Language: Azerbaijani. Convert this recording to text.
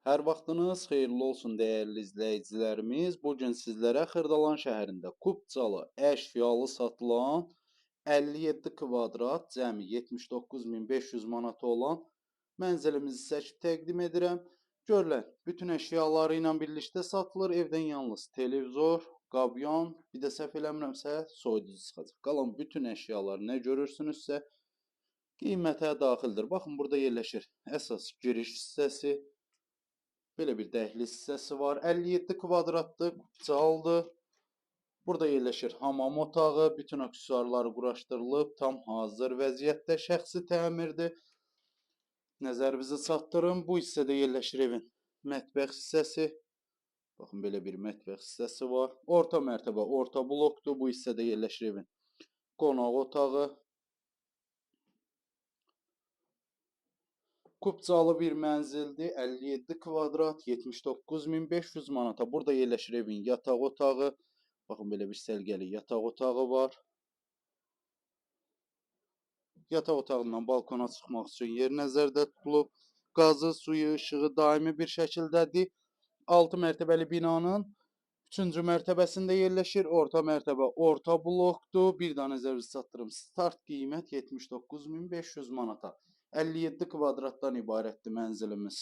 Hər vaxtınız xeyirli olsun dəyərli izləyicilərimiz. Bu gün sizlərə Xırdalan şəhərində Kupçalı əşyalı satılan 57 kvadrat cəmi 79.500 manata olan mənzilimizi çəkib təqdim edirəm. Görülən bütün əşyaları ilə birlikdə satılır. Evdən yalnız televizor, qabyan, bir də səhv eləmirəmsə soyuducu çıxacaq. Qalan bütün əşyalar nə görürsünüzsə qiymətə daxildir. Baxın, burada yerləşir əsas giriş hissəsi. Belə bir dəhliz hissəsi var. 57 kvadratdır, kupçalıdır. Burada yerləşir hamam otağı. Bütün aksesuarları quraşdırılıb. Tam hazır vəziyyətdə şəxsi təmirdir. Nəzərinizə çatdırım. Bu hissədə yerləşir evin mətbəx hissəsi. Baxın, belə bir mətbəx hissəsi var. Orta mərtəbə, orta blokdur. Bu hissədə yerləşir evin qonaq otağı. Kupçalı bir mənzildir. 57 kvadrat, 79.500 manata. Burada yerləşir evin yataq otağı. Baxın, belə bir səliqəli yataq otağı var. Yataq otağından balkona çıxmaq üçün yer nəzərdə tutulub. Qazı, suyu, işığı daimi bir şəkildədir. 6 mərtəbəli binanın 3-cü mərtəbəsində yerləşir. Orta mərtəbə orta blokdur. Bir daha nəzərinizə çatdırım. Start qiymət 79.500 manata. 57 kvadratdan ibarətdir mənzilimiz.